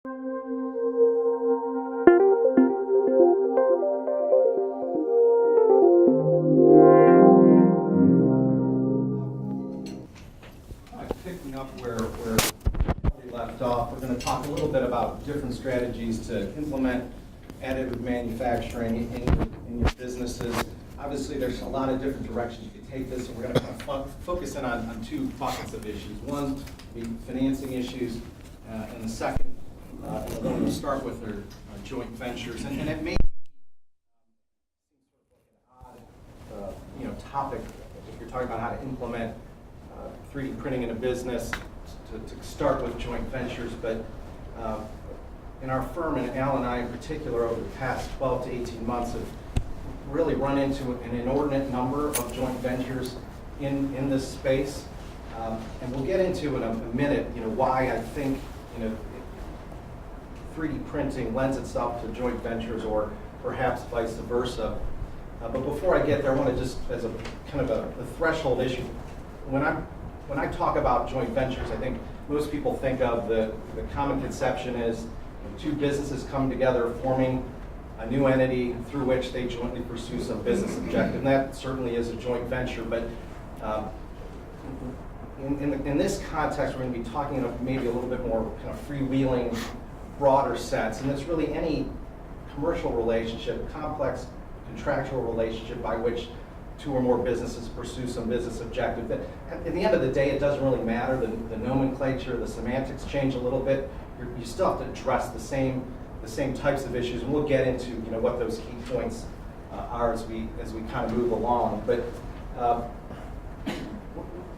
Picking up where we left off, we're going to talk a little bit about different strategies to implement additive manufacturing in your businesses. Obviously, there's a lot of different directions you could take this, and we're going to kind of focus in on two buckets of issues. One, the financing issues, and the second, and we're going to start with their joint ventures. And it may be an odd topic if you're talking about how to implement 3D printing in a business to start with joint ventures, but in our firm, and Al and I in particular, over the past 12 to 18 months have really run into an inordinate number of joint ventures in this space. And we'll get into in a minute, why I think 3D printing lends itself to joint ventures, or perhaps vice versa. But before I get there, I want to just, as a kind of a threshold issue, when I talk about joint ventures, I think most people think of the common conception is two businesses come together, forming a new entity through which they jointly pursue some business objective. And that certainly is a joint venture, but in this context, we're going to be talking about maybe a little bit more kind of freewheeling, broader sense. And it's really any commercial relationship, complex contractual relationship by which two or more businesses pursue some business objective. That at the end of the day, it doesn't really matter. The nomenclature, the semantics change a little bit. You still have to address the same types of issues, and we'll get into what those key points are as we kind of move along. But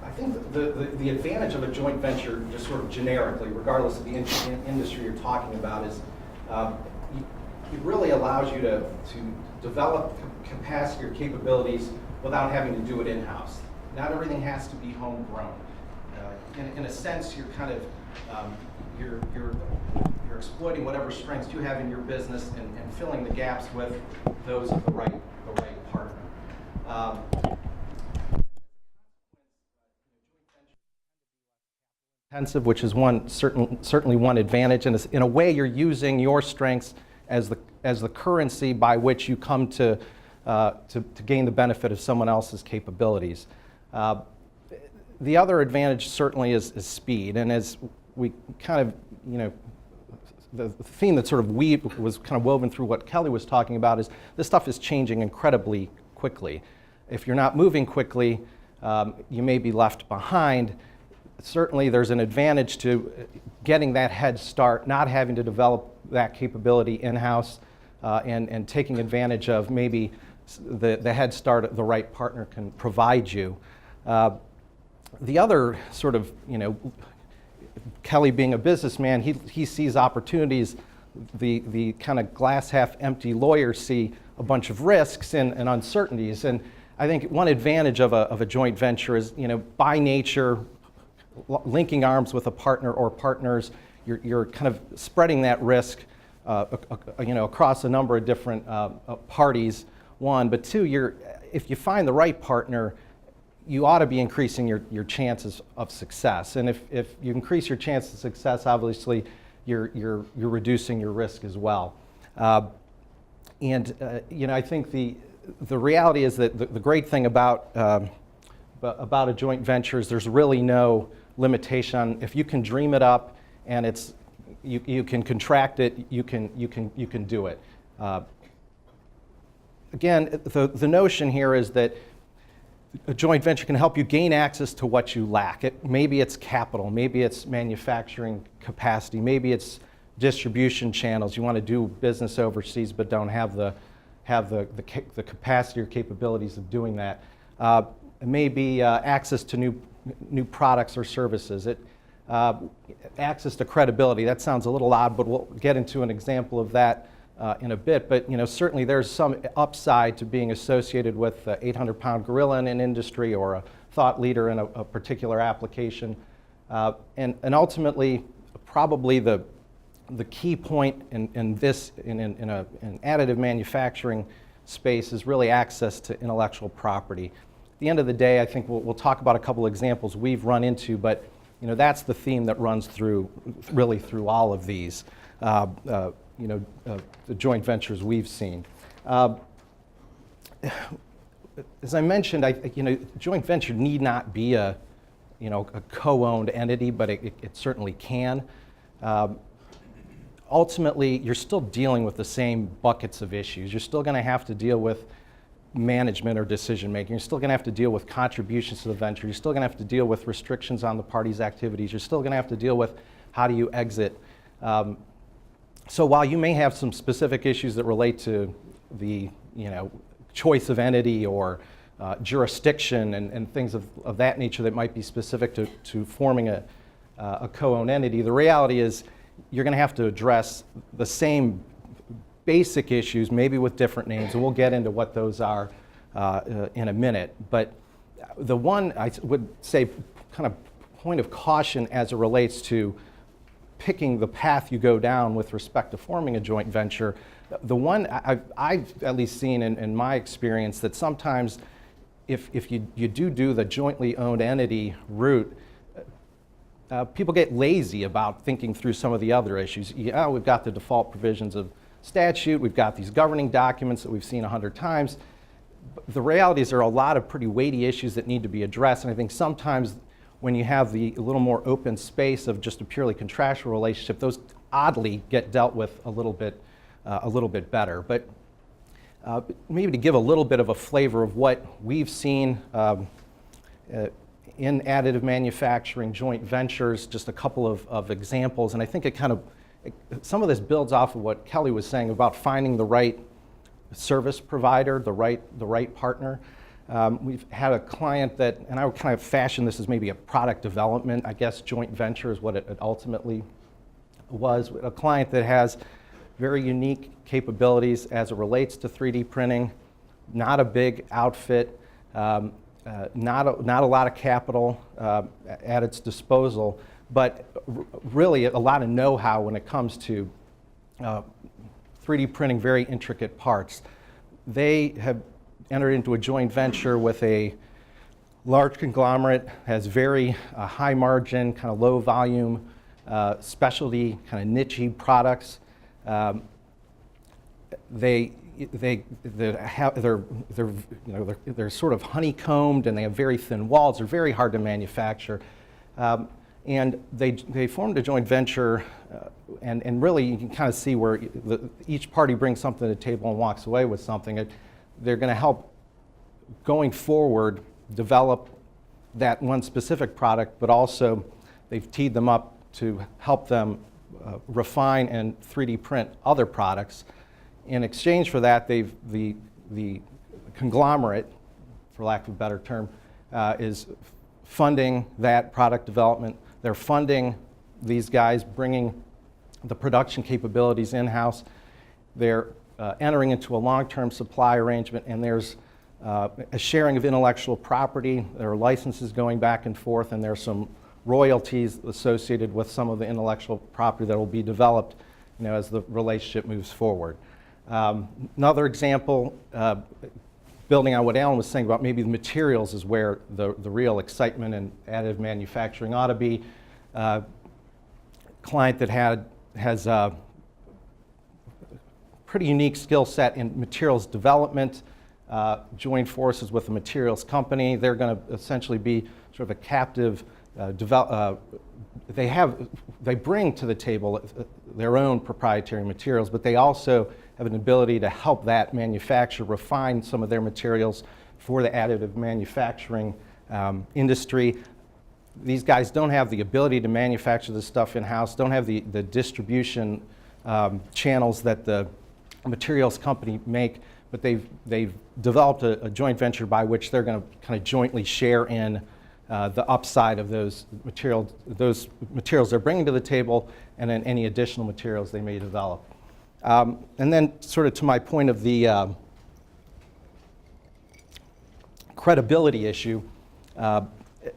I think the advantage of a joint venture, just sort of generically, regardless of the industry you're talking about, is it really allows you to develop capacity or capabilities without having to do it in-house. Not everything has to be homegrown. In a sense, you're kind of you're exploiting whatever strengths you have in your business and filling the gaps with those of the right partner. Intensive, which is certainly one advantage, and in a way, you're using your strengths as the currency by which you come to gain the benefit of someone else's capabilities. The other advantage certainly is speed, and as we kind of, the theme that sort of was kind of woven through what Kelly was talking about is this stuff is changing incredibly quickly. If you're not moving quickly, you may be left behind. Certainly there's an advantage to getting that head start, not having to develop that capability in-house, and taking advantage of maybe the head start the right partner can provide you. The other sort of, Kelly being a businessman, he sees opportunities. The kind of glass half empty lawyers see a bunch of risks and uncertainties. And I think one advantage of a joint venture is, by nature, linking arms with a partner or partners, you're kind of spreading that risk across a number of different parties, one. But two, if you find the right partner, you ought to be increasing your chances of success. And if you increase your chance of success, obviously you're reducing your risk as well. I think the reality is that the great thing about a joint venture is there's really no limitation on, if you can dream it up and you can contract it, you can do it. Again, the notion here is that a joint venture can help you gain access to what you lack. Maybe it's capital, maybe it's manufacturing capacity, maybe it's distribution channels. You want to do business overseas but don't have the capacity or capabilities of doing that. It may be access to new products or services. Access to credibility. That sounds a little odd, but we'll get into an example of that in a bit. But certainly there's some upside to being associated with an 800-pound gorilla in an industry or a thought leader in a particular application. And ultimately, probably the key point in an additive manufacturing space is really access to intellectual property. At the end of the day, I think we'll talk about a couple examples we've run into, but that's the theme that runs really through all of these. the joint ventures we've seen. As I mentioned, joint venture need not be a co-owned entity, but it certainly can. Ultimately, you're still dealing with the same buckets of issues. You're still going to have to deal with management or decision making. You're still going to have to deal with contributions to the venture. You're still going to have to deal with restrictions on the parties' activities. You're still going to have to deal with how do you exit. So while you may have some specific issues that relate to the choice of entity or jurisdiction and things of that nature that might be specific to forming a co-owned entity, the reality is you're going to have to address the same basic issues, maybe with different names, and we'll get into what those are in a minute. But the one I would say kind of point of caution as it relates to picking the path you go down with respect to forming a joint venture, the one I've at least seen in my experience that sometimes if you do the jointly owned entity route, people get lazy about thinking through some of the other issues. We've got the default provisions of statute, we've got these governing documents that we've seen 100 times. The reality is there are a lot of pretty weighty issues that need to be addressed, and I think sometimes when you have a little more open space of just a purely contractual relationship, those oddly get dealt with a little bit better. But maybe to give a little bit of a flavor of what we've seen in additive manufacturing joint ventures, just a couple of examples, and I think some of this builds off of what Kelly was saying about finding the right service provider, the right partner. We've had a client that, and I would kind of fashion this as maybe a product development, I guess joint venture is what it ultimately was. A client that has very unique capabilities as it relates to 3D printing, not a big outfit, not a lot of capital at its disposal, but really a lot of know-how when it comes to 3D printing very intricate parts. They have entered into a joint venture with a large conglomerate, has very high margin, kind of low volume, specialty, kind of niche-y products. They're sort of honeycombed and they have very thin walls. They're very hard to manufacture. And they formed a joint venture, and really you can kind of see where each party brings something to the table and walks away with something. They're going to help, going forward, develop that one specific product, but also they've teed them up to help them refine and 3D print other products. In exchange for that, the conglomerate, for lack of a better term, is funding that product development. They're funding these guys, bringing the production capabilities in-house. They're entering into a long-term supply arrangement, and there's a sharing of intellectual property. There are licenses going back and forth, and there's some royalties associated with some of the intellectual property that will be developed, as the relationship moves forward. Another example, building on what Alan was saying about maybe the materials is where the real excitement in additive manufacturing ought to be. Client that has a pretty unique skill set in materials development, joined forces with a materials company. They're going to essentially be sort of a captive they bring to the table their own proprietary materials, but they also have an ability to help that manufacturer refine some of their materials for the additive manufacturing industry. These guys don't have the ability to manufacture this stuff in-house, don't have the distribution channels that the materials company make, but they've developed a joint venture by which they're going to kind of jointly share in the upside of those materials they're bringing to the table, and then any additional materials they may develop. And then sort of to my point of the credibility issue,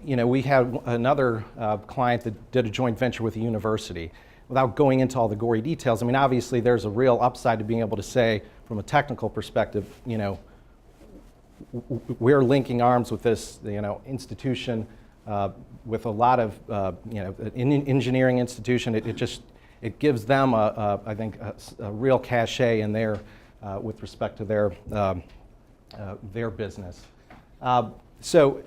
we had another client that did a joint venture with a university. Without going into all the gory details, I mean, obviously there's a real upside to being able to say, from a technical perspective, we're linking arms with this, it with a lot of, an engineering institution. It it gives them, I think, a real cachet in their, with respect to their business. So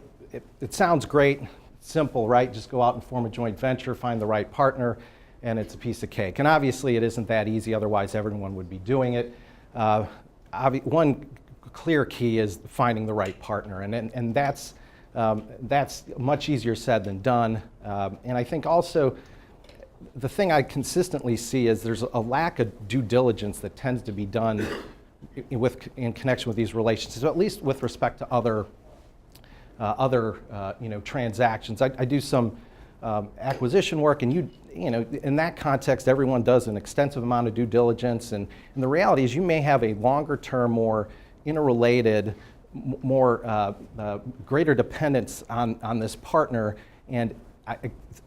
it sounds great, simple, right? Just go out and form a joint venture, find the right partner, and it's a piece of cake. And obviously it isn't that easy, otherwise everyone would be doing it. One clear key is finding the right partner, and that's much easier said than done. And I think also the thing I consistently see is there's a lack of due diligence that tends to be done in connection with these relationships, at least with respect to other transactions. I do some acquisition work, and in that context, everyone does an extensive amount of due diligence. And the reality is, you may have a longer-term, more interrelated, more greater dependence on this partner, and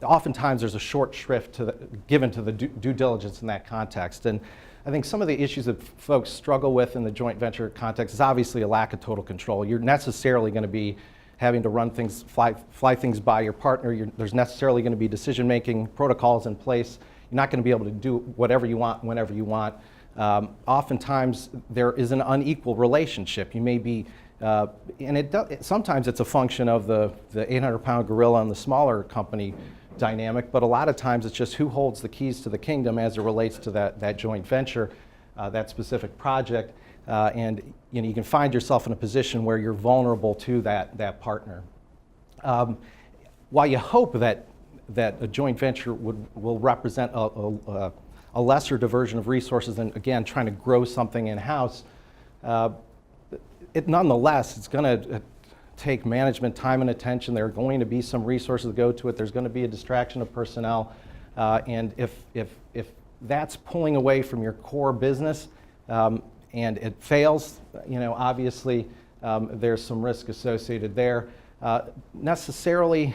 oftentimes there's a short shrift given to the due diligence in that context. And I think some of the issues that folks struggle with in the joint venture context is obviously a lack of total control. You're necessarily going to be having to run things, fly things by your partner. There's necessarily going to be decision-making protocols in place. You're not going to be able to do whatever you want, whenever you want. Oftentimes, there is an unequal relationship. You may be, and sometimes it's a function of the 800-pound gorilla and the smaller company dynamic, but a lot of times it's just who holds the keys to the kingdom as it relates to that joint venture, that specific project. And you can find yourself in a position where you're vulnerable to that partner. While you hope that a joint venture will represent a lesser diversion of resources than, again, trying to grow something in-house, nonetheless, it's going to take management time and attention. There are going to be some resources that go to it. There's going to be a distraction of personnel. And if that's pulling away from your core business, and it fails, obviously there's some risk associated there. Necessarily,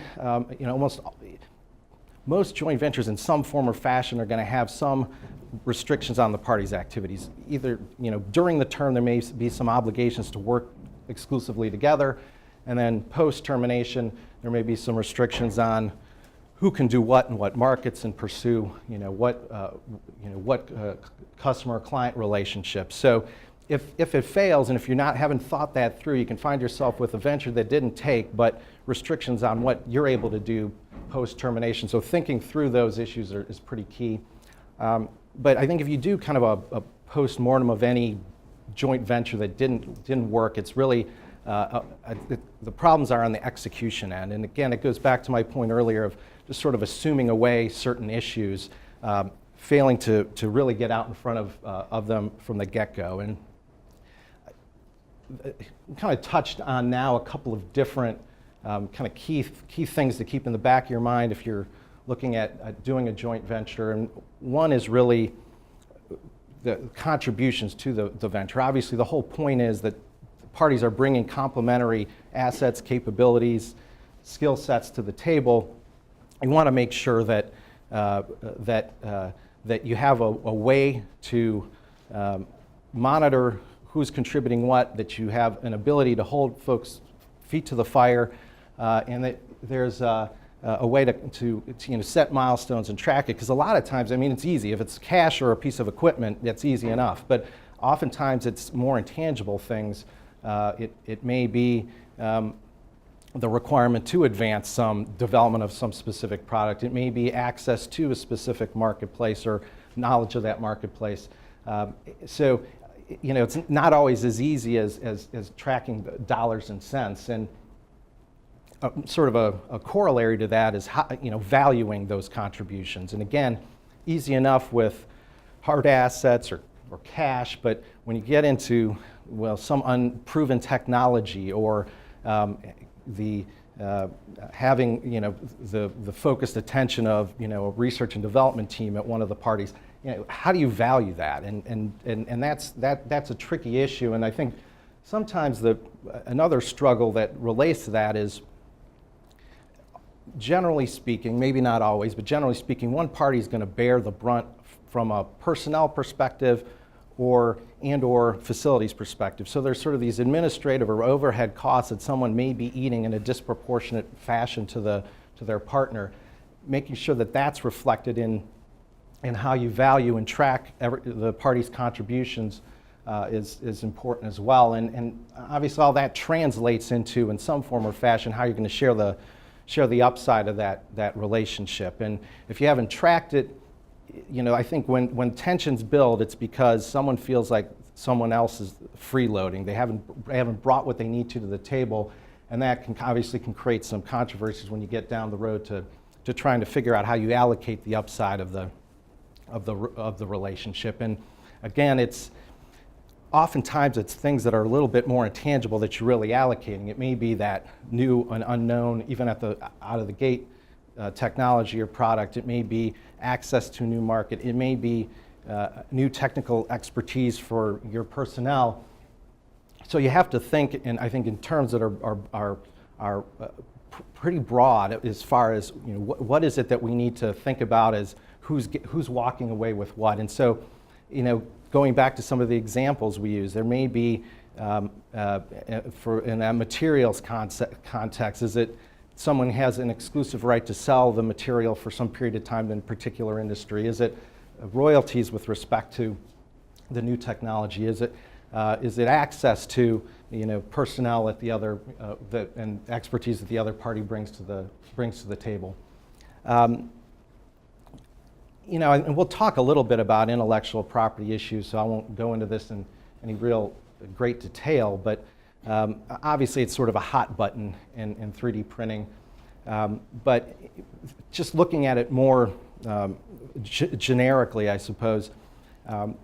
most joint ventures in some form or fashion are going to have some restrictions on the parties' activities. Either, during the term there may be some obligations to work exclusively together, and then post-termination there may be some restrictions on who can do what in what markets and pursue, what customer-client relationships. So if it fails, and if you haven't thought that through, you can find yourself with a venture that didn't take, but restrictions on what you're able to do post-termination. So thinking through those issues is pretty key. But I think if you do kind of a post-mortem of any joint venture that didn't work, it's really the problems are on the execution end. And again, it goes back to my point earlier of just sort of assuming away certain issues, failing to really get out in front of them from the get-go. And kind of touched on now a couple of different kind of key things to keep in the back of your mind if you're looking at doing a joint venture. And one is really the contributions to the venture. Obviously, the whole point is that parties are bringing complementary assets, capabilities, skill sets to the table. You want to make sure that you have a way to monitor who's contributing what, that you have an ability to hold folks' feet to the fire, and that there's a way to set milestones and track it. Because a lot of times, it's easy. If it's cash or a piece of equipment, that's easy enough. But oftentimes, it's more intangible things. It may be the requirement to advance some development of some specific product. It may be access to a specific marketplace or knowledge of that marketplace. So, it's not always as easy as tracking dollars and cents. And sort of a corollary to that is valuing those contributions. And again, easy enough with hard assets or cash, but when you get into some unproven technology or having the focused attention of a research and development team at one of the parties, how do you value that? And that's a tricky issue. And I think sometimes another struggle that relates to that is, generally speaking, maybe not always, but generally speaking, one party is going to bear the brunt from a personnel perspective or facilities perspective. So there's sort of these administrative or overhead costs that someone may be eating in a disproportionate fashion to their partner, making sure that that's reflected in and how you value and track the parties' contributions is important as well. And obviously all that translates into, in some form or fashion, how you're going to share the upside of that relationship. And if you haven't tracked it, I think when tensions build, it's because someone feels like someone else is freeloading. They haven't brought what they need to the table, and that can create some controversies when you get down the road to trying to figure out how you allocate the upside of the relationship. And again, oftentimes it's things that are a little bit more intangible that you're really allocating. It may be that new and unknown, even out of the gate, technology or product. It may be access to a new market. It may be new technical expertise for your personnel. So you have to think, and I think in terms that are pretty broad as far as what is it that we need to think about as who's walking away with what. And so, going back to some of the examples we use, there may be in a materials context, is it someone has an exclusive right to sell the material for some period of time in a particular industry? Is it royalties with respect to the new technology? Is it access to personnel at the other and expertise that the other party brings to the table? And we'll talk a little bit about intellectual property issues, so I won't go into this in any real great detail, but obviously it's sort of a hot button in 3D printing. But just looking at it more generically, I suppose, you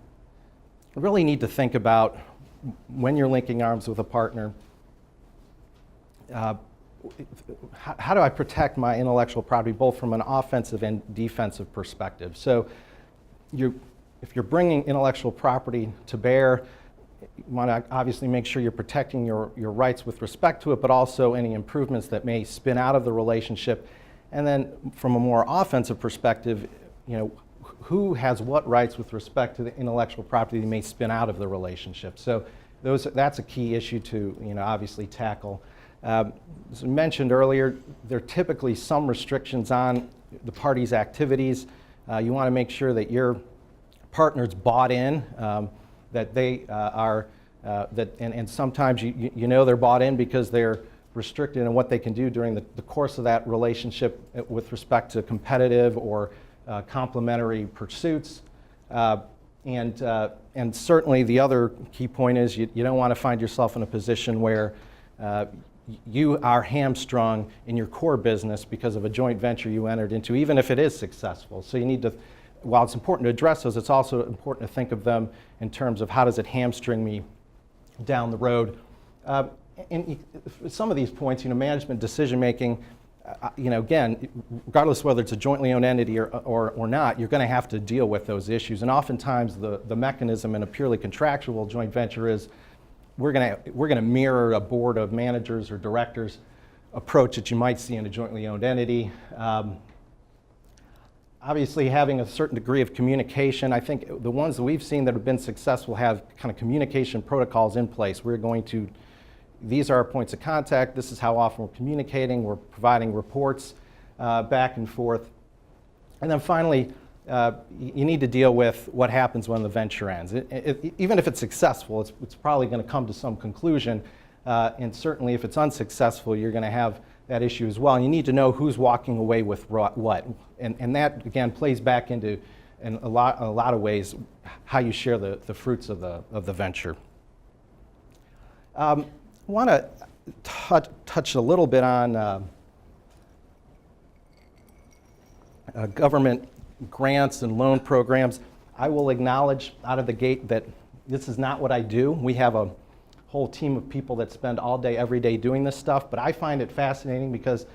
really need to think about when you're linking arms with a partner, how do I protect my intellectual property both from an offensive and defensive perspective? So if you're bringing intellectual property to bear, you want to obviously make sure you're protecting your rights with respect to it, but also any improvements that may spin out of the relationship. And then from a more offensive perspective, who has what rights with respect to the intellectual property that may spin out of the relationship. So that's a key issue to obviously tackle. As I mentioned earlier, there are typically some restrictions on the parties' activities. You want to make sure that your partner's bought in, that they and sometimes they're bought in because they're restricted in what they can do during the course of that relationship with respect to competitive or complementary pursuits. And certainly the other key point is you don't want to find yourself in a position where you are hamstrung in your core business because of a joint venture you entered into, even if it is successful. So you need to, while it's important to address those, it's also important to think of them in terms of how does it hamstring me down the road. And some of these points, management decision making, again, regardless of whether it's a jointly owned entity or not, you're going to have to deal with those issues. And oftentimes the mechanism in a purely contractual joint venture is we're going to mirror a board of managers or directors approach that you might see in a jointly owned entity. Obviously, having a certain degree of communication. I think the ones that we've seen that have been successful have kind of communication protocols in place. These are our points of contact. This is how often we're communicating. We're providing reports back and forth. And then finally, you need to deal with what happens when the venture ends. Even if it's successful, it's probably going to come to some conclusion. And certainly if it's unsuccessful, you're going to have that issue as well. And you need to know who's walking away with what. And that, again, plays back into, in a lot of ways, how you share the fruits of the venture. I want to touch a little bit on government grants and loan programs. I will acknowledge out of the gate that this is not what I do. We have a whole team of people that spend all day, every day doing this stuff, but I find it fascinating because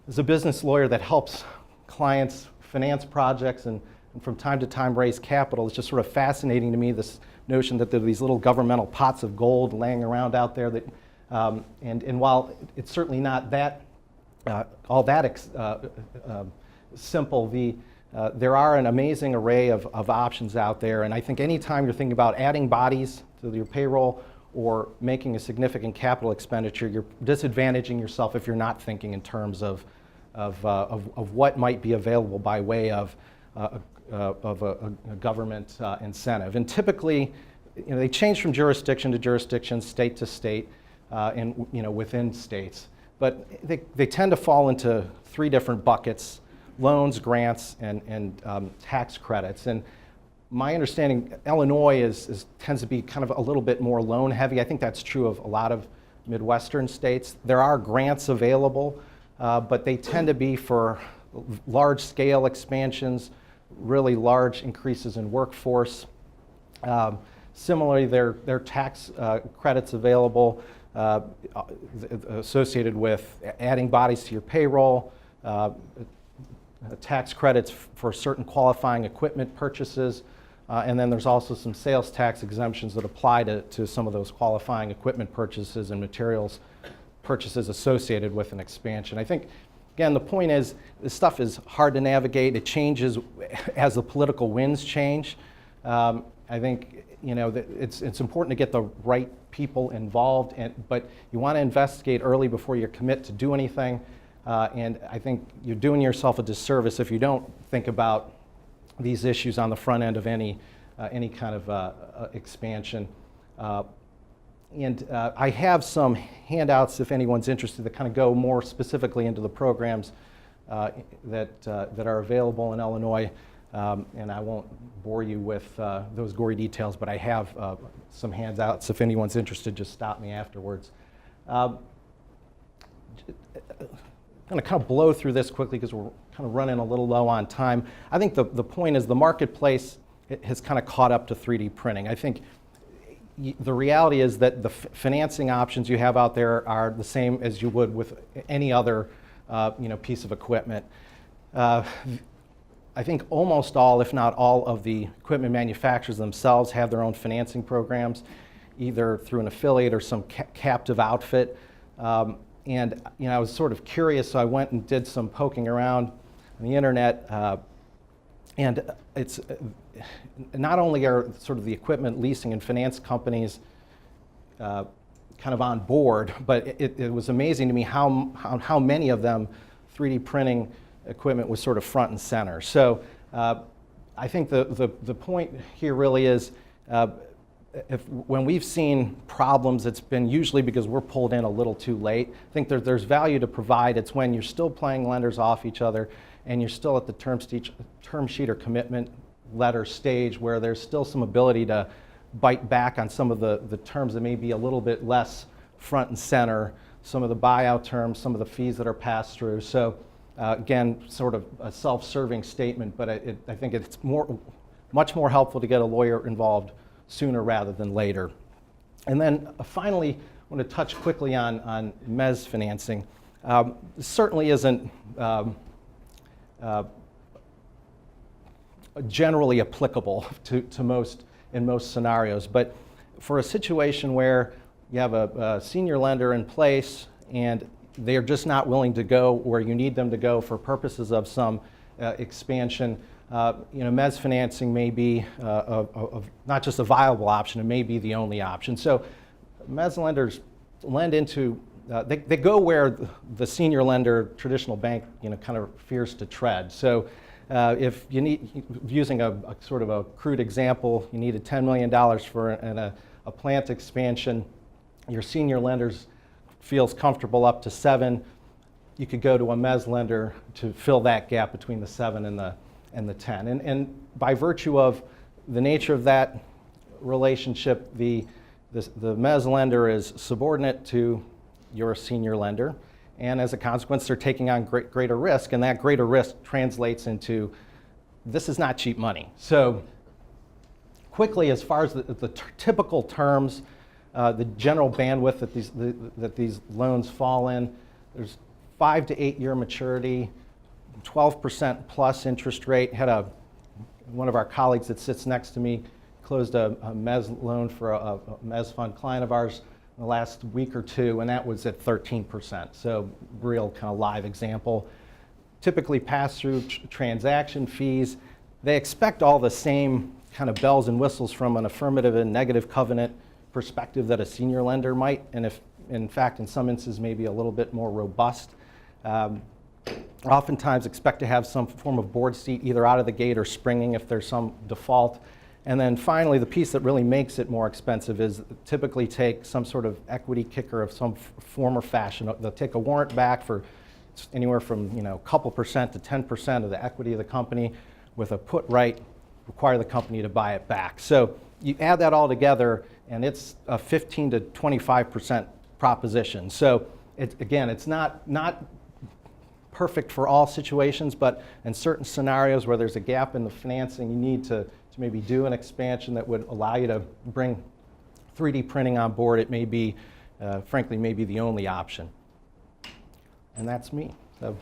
as a business lawyer that helps clients finance projects and from time to time raise capital, it's just sort of fascinating to me, this notion that there are these little governmental pots of gold laying around out there that, and while it's certainly not that all that simple, there are an amazing array of options out there, and I think anytime you're thinking about adding bodies to your payroll or making a significant capital expenditure, you're disadvantaging yourself if you're not thinking in terms of what might be available by way of a government incentive. And typically, they change from jurisdiction to jurisdiction, state to state, and within states. But they tend to fall into three different buckets: loans, grants, and tax credits. And my understanding, Illinois tends to be kind of a little bit more loan heavy. I think that's true of a lot of Midwestern states. There are grants available, but they tend to be for large scale expansions, really large increases in workforce. Similarly, there are tax credits available associated with adding bodies to your payroll, tax credits for certain qualifying equipment purchases, and then there's also some sales tax exemptions that apply to some of those qualifying equipment purchases and materials purchases associated with an expansion. I think, again, the point is this stuff is hard to navigate. It changes as the political winds change. I think it's important to get the right people involved, but you want to investigate early before you commit to do anything. And I think you're doing yourself a disservice if you don't think about these issues on the front end of any kind of expansion. And I have some handouts, if anyone's interested, that kind of go more specifically into the programs that are available in Illinois. And I won't bore you with those gory details, but I have some handouts. If anyone's interested, just stop me afterwards. I'm going to kind of blow through this quickly because we're kind of running a little low on time. I think the point is the marketplace has kind of caught up to 3D printing. I think the reality is that the financing options you have out there are the same as you would with any other piece of equipment. I think almost all, if not all, of the equipment manufacturers themselves have their own financing programs, either through an affiliate or some captive outfit. And I was sort of curious, so I went and did some poking around on the internet. And it's not only are sort of the equipment leasing and finance companies kind of on board, but it was amazing to me how many of them 3D printing equipment was sort of front and center. So I think the point here really is when we've seen problems, it's been usually because we're pulled in a little too late. I think there's value to provide. It's when you're still playing lenders off each other and you're still at the term sheet or commitment letter stage where there's still some ability to bite back on some of the terms that may be a little bit less front and center, some of the buyout terms, some of the fees that are passed through. So again, sort of a self-serving statement, but I think it's much more helpful to get a lawyer involved sooner rather than later. And then finally, I want to touch quickly on mezz financing. Certainly isn't generally applicable to most scenarios, but for a situation where you have a senior lender in place and they're just not willing to go where you need them to go for purposes of some expansion, mezz financing may be not just a viable option, it may be the only option. So mezz lenders lend into, they go where the senior lender, traditional bank, kind of fears to tread. So if you need, using a sort of a crude example, you needed $10 million for a plant expansion, your senior lenders feels comfortable up to 7, you could go to a mezz lender to fill that gap between the 7 and the 10. And by virtue of the nature of that relationship, the mezz lender is subordinate to your senior lender, and as a consequence, they're taking on greater risk, and that greater risk translates into, this is not cheap money. So quickly, as far as the typical terms, the general bandwidth that these loans fall in, there's 5 to 8 year maturity, 12% plus interest rate. Had one of our colleagues that sits next to me closed a mezz loan for a mezz fund client of ours in the last week or two, and that was at 13%. So real kind of live example. Typically pass through transaction fees. They expect all the same kind of bells and whistles from an affirmative and negative covenant perspective that a senior lender might, and if in fact in some instances maybe a little bit more robust. oftentimes expect to have some form of board seat either out of the gate or springing if there's some default. And then finally, the piece that really makes it more expensive is typically take some sort of equity kicker of some form or fashion. They'll take a warrant back for anywhere from a couple percent to 10% of the equity of the company with a put right, require the company to buy it back. So you add that all together, and it's a 15 to 25% proposition. So again, it's not perfect for all situations, but in certain scenarios where there's a gap in the financing, you need to maybe do an expansion that would allow you to bring 3D printing on board. It may be, frankly, maybe the only option. And that's me. So.